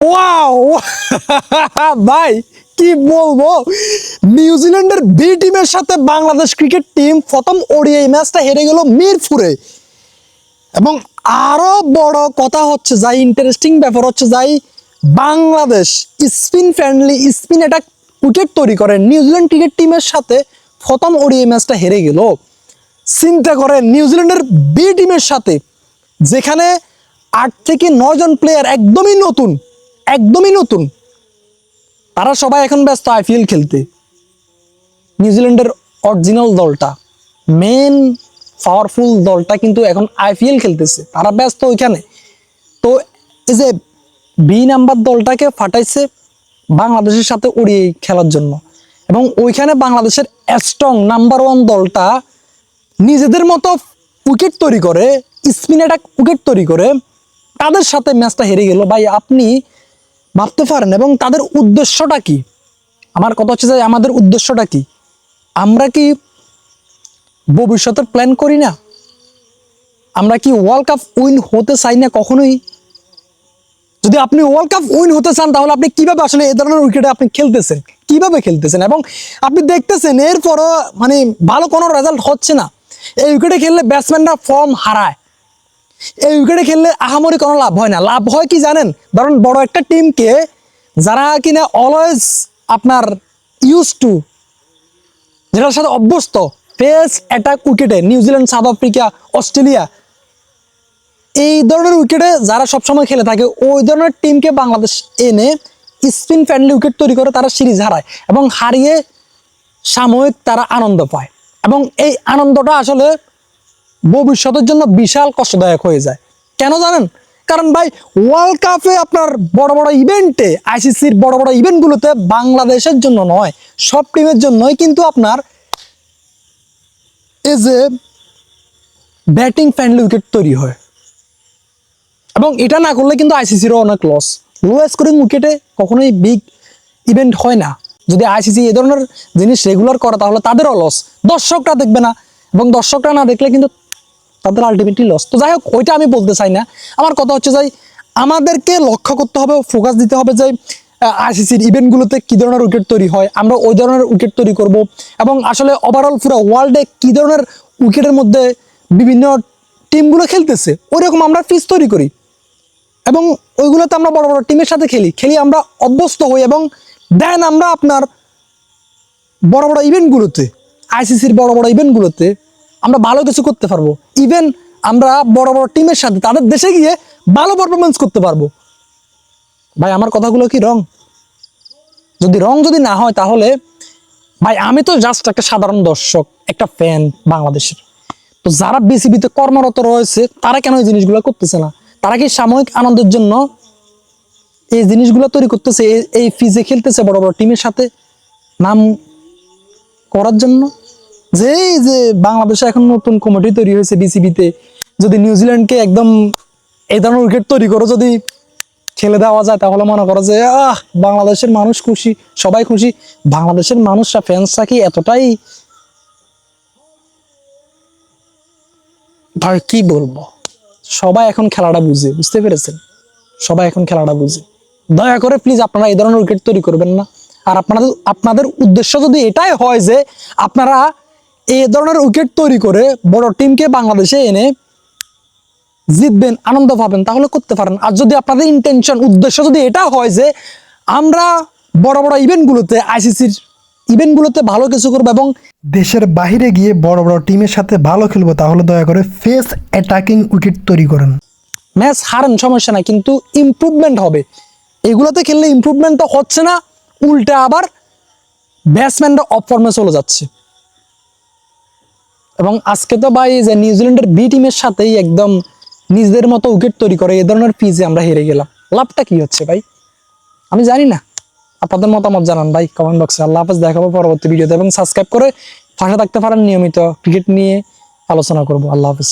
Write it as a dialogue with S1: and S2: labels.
S1: Wow ভাই কি বলবো, নিউজিল্যান্ডের বি টিমের সাথে বাংলাদেশ ক্রিকেট টিম প্রথম ওডিআই ম্যাচটা হেরে গেল মিরপুরে। এবং আরো বড় কথা হচ্ছে, যাই ইন্টারেস্টিং ব্যাপার হচ্ছে, যাই Bangladesh spin friendly spin attack wicket তৈরি করে নিউজিল্যান্ড ক্রিকেট টিমের সাথে প্রথম ওডিআই ম্যাচটা হেরে গেল। চিন্তা করেন, নিউজিল্যান্ডের বি টিমের সাথে, যেখানে 8 থেকে 9 জন প্লেয়ার একদমই নতুন, তারা সবাই এখন ব্যস্ত আইপিএল খেলতে। নিউজিল্যান্ডের অরিজিনাল দলটা, মেন পাওয়ারফুল দলটা কিন্তু এখন আইপিএল খেলতেছে, তারা ব্যস্ত ওইখানে। তো এই যে বি নাম্বার দলটাকে ফাটাইছে বাংলাদেশের সাথে ওডিআই খেলার জন্য, এবং ওইখানে বাংলাদেশের স্ট্রং নাম্বার 1 দলটা নিজেদের মতো উইকেট তৈরি করে, স্পিন অ্যাটাক উইকেট তৈরি করে তাদের সাথে ম্যাচটা হেরে গেল। ভাই আপনি ভাবতে পারেন, এবং তাদের উদ্দেশ্যটা কি? আমার কথা হচ্ছে যে আমাদের উদ্দেশ্যটা কি? আমরা কি ভবিষ্যতের প্ল্যান করি না? আমরা কি ওয়ার্ল্ড কাপ উইন হতে চাই না কখনোই? যদি আপনি ওয়ার্ল্ড কাপ উইন হতে চান, তাহলে আপনি কিভাবে আসলে এই ধরনের উইকেটে আপনি খেলতেছেন, কিভাবে খেলতেছেন? এবং আপনি দেখতেছেন এরপরও মানে ভালো কোনো রেজাল্ট হচ্ছে না। এই উইকেটে খেললে ব্যাটসম্যানরা ফর্ম হারায়, এই উইকেটে খেললে আহামরি কোনো লাভ হয় না। লাভ হয় কি জানেন? ধরুন বড় একটা টিমকে, যারা কিনা অলওয়েজ আপনার ইউজ টু, যেটার সাথে অভ্যস্ত, পেস অ্যাটাক উইকেটে, নিউজিল্যান্ড, সাউথ আফ্রিকা, অস্ট্রেলিয়া, এই ধরনের উইকেটে যারা সবসময় খেলে থাকে, ওই ধরনের টিমকে বাংলাদেশ এনে স্পিন ফ্রেন্ডলি উইকেট তৈরি করে তারা সিরিজ হারায়, এবং হারিয়ে সাময়িক তারা আনন্দ পায়। এবং এই আনন্দটা আসলে ভবিষ্যতের জন্য বিশাল কষ্টদায়ক হয়ে যায়। কেন জানেন? কারণ ভাই ওয়ার্ল্ড কাপে আপনার বড় বড় ইভেন্টে, আইসিসির বড় বড় ইভেন্টগুলোতে বাংলাদেশের জন্য নয়, সব টিমের জন্যই কিন্তু আপনার এই যে ব্যাটিং ফ্রেন্ডলি উইকেট তৈরি হয়। এবং এটা না করলে কিন্তু আইসিসিরও অনেক লস। লো স্কোরিং উইকেটে কখনোই বিগ ইভেন্ট হয় না। যদি আইসিসি এই ধরনের জিনিস রেগুলার করে, তাহলে তাদেরও লস, দর্শকরা দেখবে না, এবং দর্শকরা না দেখলে কিন্তু তাদের আলটিমেটলি লস। তো যাই হোক, ওইটা আমি বলতে চাই না। আমার কথা হচ্ছে যে আমাদেরকে লক্ষ্য করতে হবে, ফোকাস দিতে হবে যে আইসিসির ইভেন্টগুলোতে কী ধরনের উইকেট তৈরি হয়, আমরা ওই ধরনের উইকেট তৈরি করব। এবং আসলে ওভারঅল পুরো ওয়ার্ল্ডে কী ধরনের উইকেটের মধ্যে বিভিন্ন টিমগুলো খেলতেছে, ওইরকম আমরা পিচ তৈরি করি, এবং ওইগুলোতে আমরা বড় বড় টিমের সাথে খেলি আমরা অভ্যস্ত হই। এবং দেন আমরা আপনার বড় বড় ইভেন্টগুলোতে, আইসিসির বড় বড় ইভেন্টগুলোতে আমরা ভালো কিছু করতে পারবো। ইভেন আমরা বড় বড় টিমের সাথে তাদের দেশে গিয়ে ভালো পারফরমেন্স করতে পারবো। ভাই আমার কথাগুলো কি রং? যদি না হয়, তাহলে ভাই আমি তো জাস্ট একটা সাধারণ দর্শক, একটা ফ্যান বাংলাদেশের। তো যারা বিসিবিতে কর্মরত রয়েছে, তারা কেন এই জিনিসগুলো করতেছে না? তারা কি সাময়িক আনন্দের জন্য এই জিনিসগুলো তৈরি করতেছে, এই ফিজে খেলতেছে বড় বড় টিমের সাথে নাম করার জন্য? যে বাংলাদেশে এখন নতুন কমিটি তৈরি হয়েছে বিসিবিতে, যদি নিউজিল্যান্ডকে একদম এই ধরনের উইকেট তৈরি করে যদি খেলে দেওয়া যায়, তাহলে মনে করো যে বাংলাদেশের মানুষ খুশি, সবাই খুশি। বাংলাদেশের মানুষরা, ফ্যান্সরা কি এতটাই, ভাই কি বলবো, সবাই এখন খেলাটা বুঝতে পেরেছেন? সবাই এখন খেলাটা বুঝে। দয়া করে প্লিজ আপনারা এই ধরনের উইকেট তৈরি করবেন না। আর আপনাদের উদ্দেশ্য যদি এটাই হয় যে আপনারা এই ধরনের উইকেট তৈরি করে বড় টিমকে বাংলাদেশে এনে জিতবেন, আনন্দ পাবেন, তাহলে করতে পারেন। আর যদি আপনাদের উদ্দেশ্য যদি এটা হয় যে আমরা বড় বড় ইভেন্টগুলোতে, আইসিসির ইভেন্টগুলোতে ভালো কিছু করবো এবং দেশের বাইরে গিয়ে বড় বড় টিমের সাথে ভালো খেলবো, তাহলে দয়া করে ফেস অ্যাটাকিং উইকেট তৈরি করেন। ম্যাচ হারেন সমস্যা নাই, কিন্তু ইমপ্রুভমেন্ট হবে। এগুলোতে খেললে ইমপ্রুভমেন্ট তো হচ্ছে না, উল্টা আবার ব্যাটসম্যানরা অফ ফর্মে চলে যাচ্ছে। এবং আজকে তো ভাই যে নিউজিল্যান্ডের বি টিমের সাথেই একদম নিজেদের মতো উইকেট তৈরি করে এই ধরনের পিচে আমরা হেরে গেলাম। লাভটা কি হচ্ছে ভাই? আমি জানি না, আপনাদের মতামত জানান ভাই কমেন্ট বক্সে। আল্লাহ হাফেজ, দেখাবো পরবর্তী ভিডিওতে, এবং সাবস্ক্রাইব করে পাশে থাকতে পারেন, নিয়মিত ক্রিকেট নিয়ে আলোচনা করবো। আল্লাহ হাফেজ।